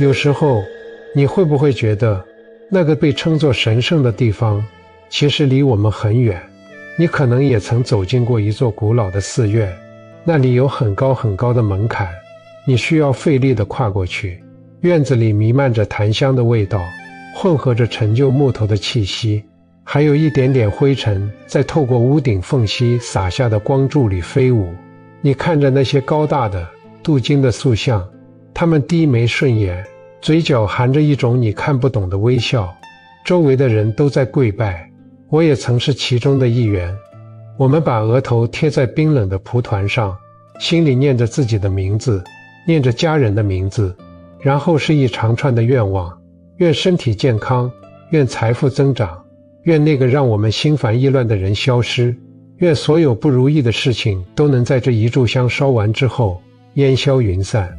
有时候，你会不会觉得，那个被称作神圣的地方，其实离我们很远？你可能也曾走进过一座古老的寺院，那里有很高很高的门槛，你需要费力地跨过去。院子里弥漫着檀香的味道，混合着陈旧木头的气息，还有一点点灰尘在透过屋顶缝隙洒下的光柱里飞舞。你看着那些高大的镀金的塑像，它们低眉顺眼，嘴角含着一种你看不懂的微笑，周围的人都在跪拜，我也曾是其中的一员。我们把额头贴在冰冷的蒲团上，心里念着自己的名字，念着家人的名字，然后是一长串的愿望，愿身体健康，愿财富增长，愿那个让我们心烦意乱的人消失，愿所有不如意的事情都能在这一炷香烧完之后烟消云散。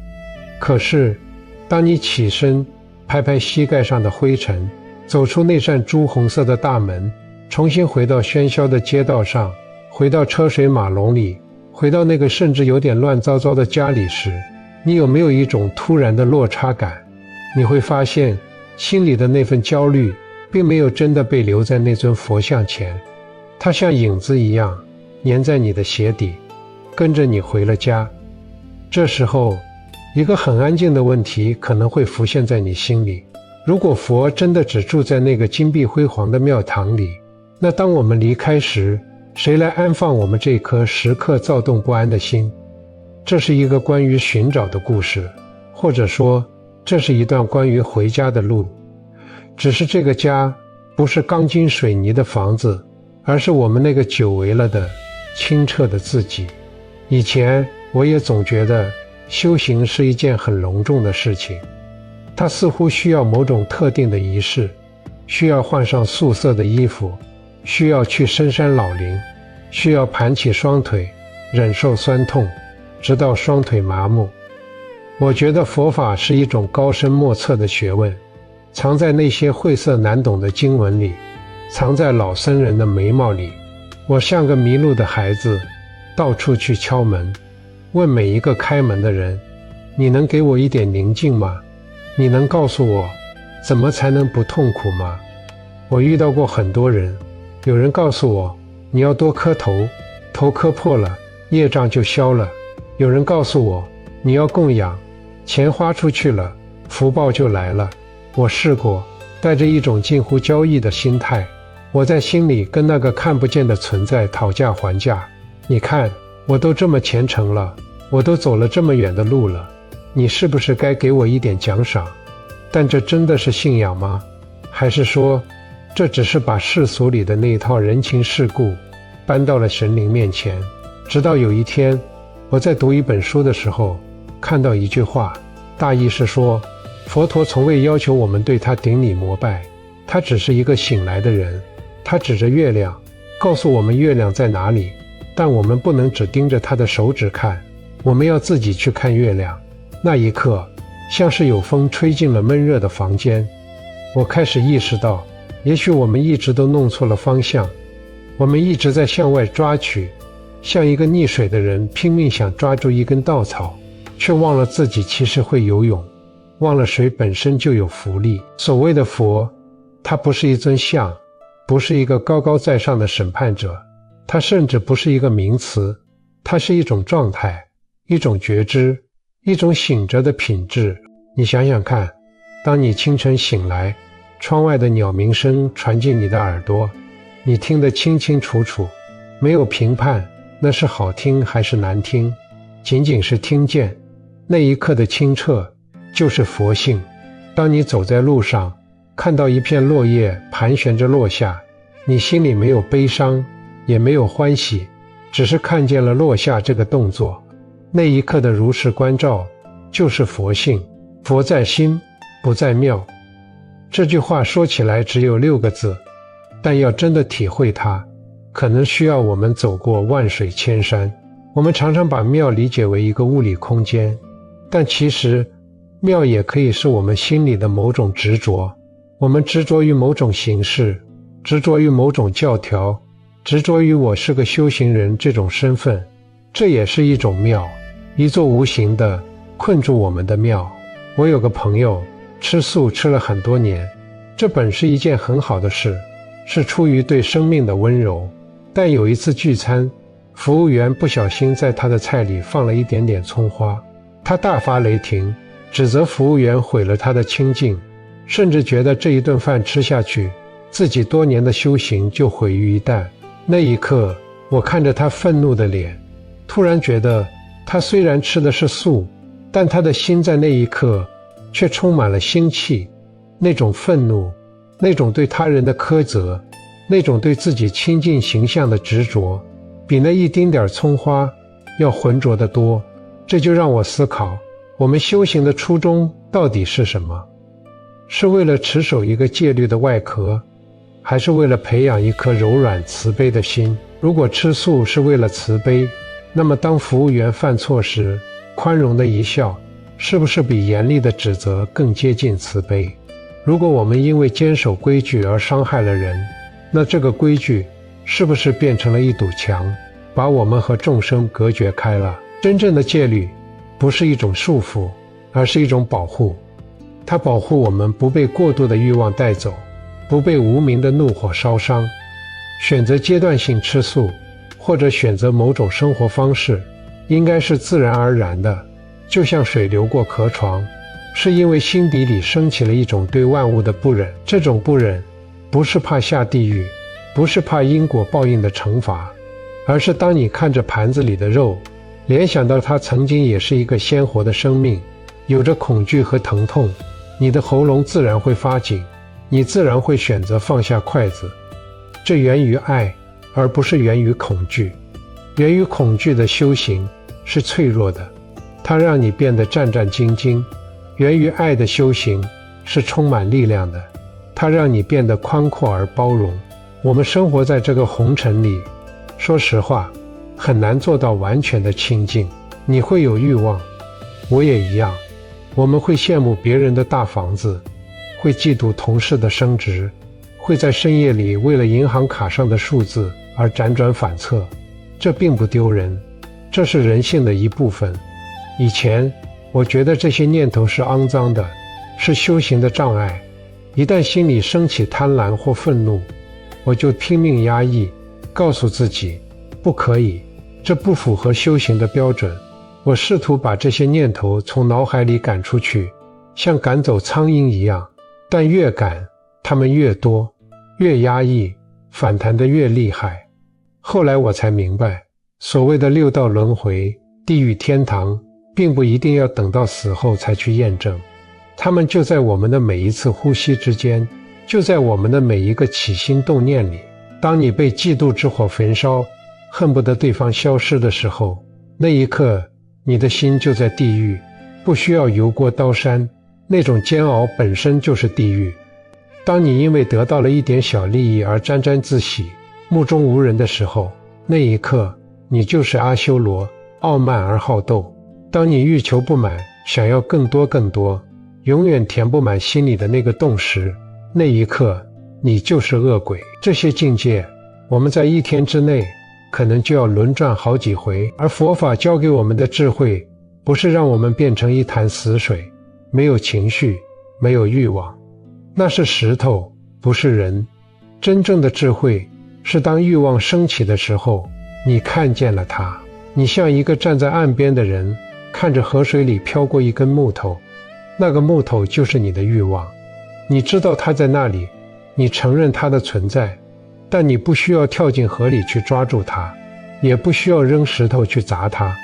可是当你起身拍拍膝盖上的灰尘，走出那扇朱红色的大门，重新回到喧嚣的街道上，回到车水马龙里，回到那个甚至有点乱糟糟的家里时，你有没有一种突然的落差感？你会发现心里的那份焦虑并没有真的被留在那尊佛像前，它像影子一样粘在你的鞋底，跟着你回了家。这时候一个很安静的问题可能会浮现在你心里，如果佛真的只住在那个金碧辉煌的庙堂里，那当我们离开时，谁来安放我们这颗时刻躁动不安的心？这是一个关于寻找的故事，或者说这是一段关于回家的路。只是这个家不是钢筋水泥的房子，而是我们那个久违了的清澈的自己。以前我也总觉得修行是一件很隆重的事情，它似乎需要某种特定的仪式，需要换上素色的衣服，需要去深山老林，需要盘起双腿忍受酸痛，直到双腿麻木。我觉得佛法是一种高深莫测的学问，藏在那些晦涩难懂的经文里，藏在老僧人的眉毛里。我像个迷路的孩子，到处去敲门，问每一个开门的人，你能给我一点宁静吗？你能告诉我怎么才能不痛苦吗？我遇到过很多人，有人告诉我你要多磕头，头磕破了业障就消了。有人告诉我你要供养，钱花出去了福报就来了。我试过带着一种近乎交易的心态，我在心里跟那个看不见的存在讨价还价。你看我都这么虔诚了，我都走了这么远的路了，你是不是该给我一点奖赏？但这真的是信仰吗？还是说这只是把世俗里的那一套人情世故搬到了神灵面前？直到有一天我在读一本书的时候看到一句话，大意是说佛陀从未要求我们对他顶礼膜拜，他只是一个醒来的人。他指着月亮告诉我们月亮在哪里，但我们不能只盯着他的手指看，我们要自己去看月亮。那一刻像是有风吹进了闷热的房间，我开始意识到也许我们一直都弄错了方向，我们一直在向外抓取，像一个溺水的人拼命想抓住一根稻草，却忘了自己其实会游泳，忘了水本身就有浮力。所谓的佛，它不是一尊像，不是一个高高在上的审判者，它甚至不是一个名词，它是一种状态，一种觉知，一种醒着的品质。你想想看，当你清晨醒来，窗外的鸟鸣声传进你的耳朵，你听得清清楚楚，没有评判那是好听还是难听，仅仅是听见，那一刻的清澈就是佛性。当你走在路上，看到一片落叶盘旋着落下，你心里没有悲伤，也没有欢喜，只是看见了落下这个动作，那一刻的如实关照就是佛性。佛在心，不在庙。这句话说起来只有6个字，但要真的体会它，可能需要我们走过万水千山。我们常常把庙理解为一个物理空间，但其实庙也可以是我们心里的某种执着。我们执着于某种形式，执着于某种教条，执着于我是个修行人这种身份，这也是一种庙，一座无形的困住我们的庙。我有个朋友吃素吃了很多年，这本是一件很好的事，是出于对生命的温柔。但有一次聚餐，服务员不小心在他的菜里放了一点点葱花，他大发雷霆，指责服务员毁了他的清净，甚至觉得这一顿饭吃下去，自己多年的修行就毁于一旦。那一刻，我看着他愤怒的脸，突然觉得他虽然吃的是素，但他的心在那一刻却充满了腥气，那种愤怒，那种对他人的苛责，那种对自己亲近形象的执着，比那一丁点葱花要浑浊得多。这就让我思考，我们修行的初衷到底是什么？是为了持守一个戒律的外壳，还是为了培养一颗柔软慈悲的心？如果吃素是为了慈悲，那么当服务员犯错时，宽容的一笑，是不是比严厉的指责更接近慈悲？如果我们因为坚守规矩而伤害了人，那这个规矩是不是变成了一堵墙，把我们和众生隔绝开了？真正的戒律不是一种束缚，而是一种保护。它保护我们不被过度的欲望带走，不被无名的怒火烧伤。选择阶段性吃素，或者选择某种生活方式，应该是自然而然的，就像水流过河床，是因为心底里升起了一种对万物的不忍。这种不忍，不是怕下地狱，不是怕因果报应的惩罚，而是当你看着盘子里的肉，联想到它曾经也是一个鲜活的生命，有着恐惧和疼痛，你的喉咙自然会发紧，你自然会选择放下筷子。这源于爱，而不是源于恐惧。源于恐惧的修行是脆弱的，它让你变得战战兢兢；源于爱的修行是充满力量的，它让你变得宽阔而包容。我们生活在这个红尘里，说实话，很难做到完全的清净。你会有欲望，我也一样。我们会羡慕别人的大房子，会嫉妒同事的升职，会在深夜里为了银行卡上的数字而辗转反侧。这并不丢人，这是人性的一部分。以前我觉得这些念头是肮脏的，是修行的障碍。一旦心里升起贪婪或愤怒，我就拼命压抑，告诉自己不可以，这不符合修行的标准。我试图把这些念头从脑海里赶出去，像赶走苍蝇一样，但越赶它们越多，越压抑，反弹得越厉害。后来我才明白，所谓的六道轮回、地狱天堂，并不一定要等到死后才去验证，它们就在我们的每一次呼吸之间，就在我们的每一个起心动念里。当你被嫉妒之火焚烧，恨不得对方消失的时候，那一刻你的心就在地狱，不需要油锅刀山，那种煎熬本身就是地狱。当你因为得到了一点小利益而沾沾自喜，目中无人的时候，那一刻你就是阿修罗，傲慢而好斗。当你欲求不满，想要更多更多，永远填不满心里的那个洞时，那一刻你就是恶鬼。这些境界我们在一天之内可能就要轮转好几回，而佛法教给我们的智慧，不是让我们变成一潭死水，没有情绪，没有欲望，那是石头，不是人。真正的智慧是当欲望升起的时候，你看见了它。你像一个站在岸边的人，看着河水里飘过一根木头，那个木头就是你的欲望。你知道它在那里，你承认它的存在，但你不需要跳进河里去抓住它，也不需要扔石头去砸它，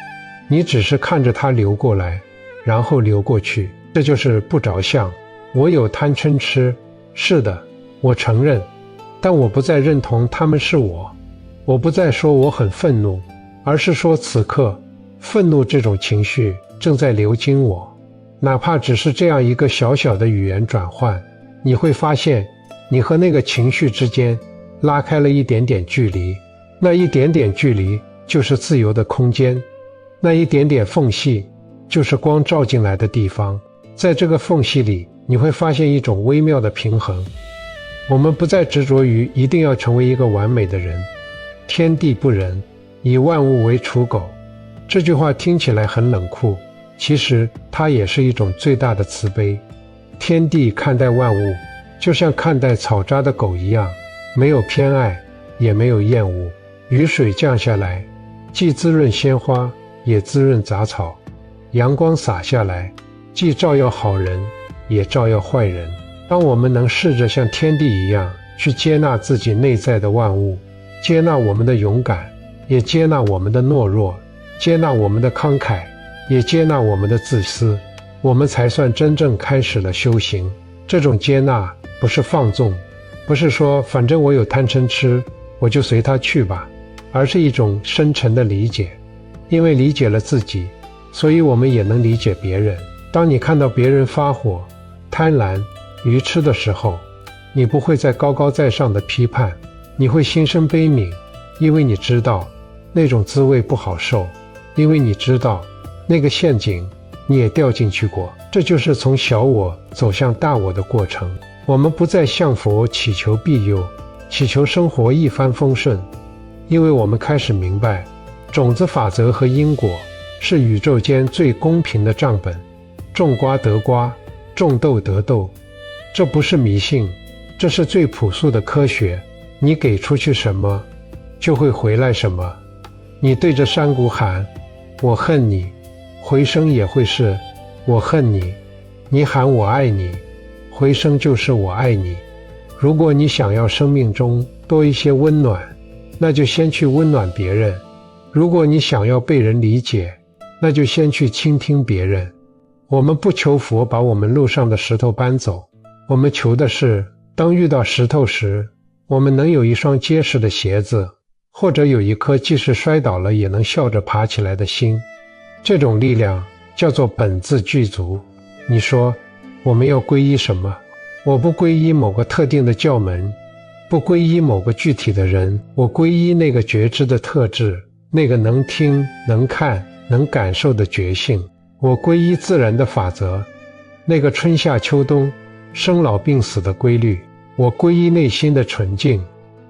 你只是看着它流过来，然后流过去。这就是不着相。我有贪嗔痴，是的，我承认，但我不再认同他们是我。我不再说我很愤怒，而是说此刻愤怒这种情绪正在流经我。哪怕只是这样一个小小的语言转换，你会发现你和那个情绪之间拉开了一点点距离，那一点点距离就是自由的空间，那一点点缝隙就是光照进来的地方。在这个缝隙里，你会发现一种微妙的平衡。我们不再执着于一定要成为一个完美的人。天地不仁，以万物为刍狗。这句话听起来很冷酷，其实它也是一种最大的慈悲。天地看待万物，就像看待草扎的狗一样，没有偏爱，也没有厌恶。雨水降下来，既滋润鲜花，也滋润杂草；阳光洒下来，既照耀好人，也照耀坏人。当我们能试着像天地一样去接纳自己内在的万物，接纳我们的勇敢，也接纳我们的懦弱，接纳我们的慷慨，也接纳我们的自私，我们才算真正开始了修行。这种接纳不是放纵，不是说反正我有贪嗔痴，我就随他去吧，而是一种深沉的理解。因为理解了自己，所以我们也能理解别人。当你看到别人发火、贪婪、愚痴的时候，你不会再高高在上的批判，你会心生悲悯，因为你知道那种滋味不好受，因为你知道那个陷阱你也掉进去过。这就是从小我走向大我的过程。我们不再向佛祈求庇佑，祈求生活一帆风顺，因为我们开始明白，种子法则和因果是宇宙间最公平的账本，种瓜得瓜，种豆得豆。这不是迷信，这是最朴素的科学。你给出去什么，就会回来什么。你对着山谷喊我恨你，回声也会是我恨你。你喊我爱你，回声就是我爱你。如果你想要生命中多一些温暖，那就先去温暖别人。如果你想要被人理解，那就先去倾听别人。我们不求佛把我们路上的石头搬走，我们求的是，当遇到石头时，我们能有一双结实的鞋子，或者有一颗即使摔倒了也能笑着爬起来的心。这种力量叫做本自具足。你说我们要皈依什么？我不皈依某个特定的教门，不皈依某个具体的人，我皈依那个觉知的特质，那个能听、能看、能感受的觉性。我皈依自然的法则，那个春夏秋冬、生老病死的规律。我皈依内心的纯净，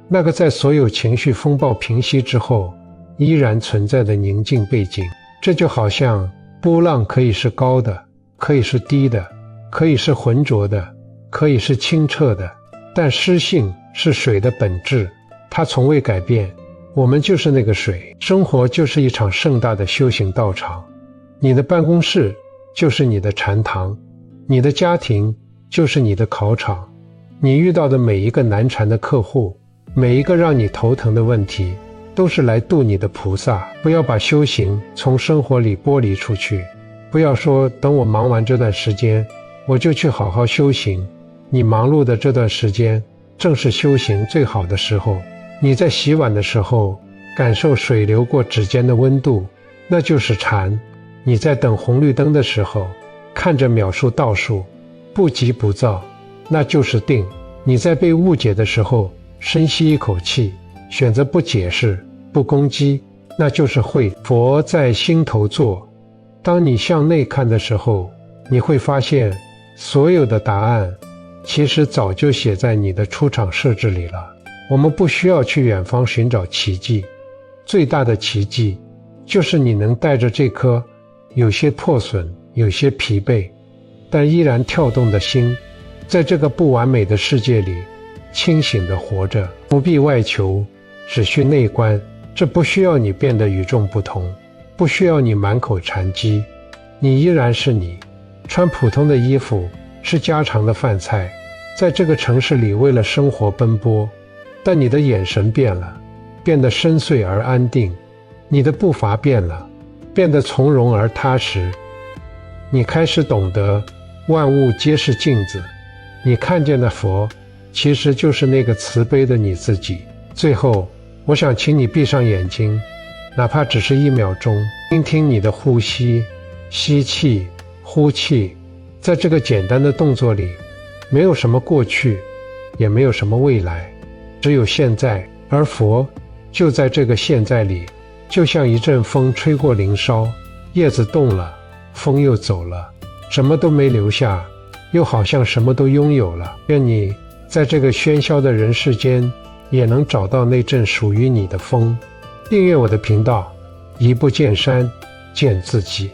那个在所有情绪风暴平息之后依然存在的宁静背景。这就好像波浪可以是高的，可以是低的，可以是浑浊的，可以是清澈的，但湿性是水的本质，它从未改变。我们就是那个水。生活就是一场盛大的修行道场，你的办公室就是你的禅堂，你的家庭就是你的考场。你遇到的每一个难缠的客户，每一个让你头疼的问题，都是来度你的菩萨。不要把修行从生活里剥离出去，不要说等我忙完这段时间我就去好好修行。你忙碌的这段时间正是修行最好的时候。你在洗碗的时候感受水流过指尖的温度，那就是禅。你在等红绿灯的时候看着秒数倒数，不急不躁，那就是定。你在被误解的时候深吸一口气，选择不解释、不攻击，那就是慧。佛在心头坐。当你向内看的时候，你会发现所有的答案其实早就写在你的出厂设置里了。我们不需要去远方寻找奇迹，最大的奇迹就是你能带着这颗有些破损、有些疲惫但依然跳动的心，在这个不完美的世界里清醒地活着。不必外求，只需内观。这不需要你变得与众不同，不需要你满口禅机，你依然是你。穿普通的衣服，吃家常的饭菜，在这个城市里为了生活奔波，但你的眼神变了，变得深邃而安定。你的步伐变了，变得从容而踏实。你开始懂得万物皆是镜子，你看见的佛其实就是那个慈悲的你自己。最后我想请你闭上眼睛，哪怕只是1秒钟，听听你的呼吸，吸气呼气。在这个简单的动作里，没有什么过去，也没有什么未来，只有现在。而佛就在这个现在里，就像一阵风吹过林梢，叶子动了，风又走了，什么都没留下，又好像什么都拥有了。愿你在这个喧嚣的人世间也能找到那阵属于你的风。订阅我的频道，一步见山，见自己。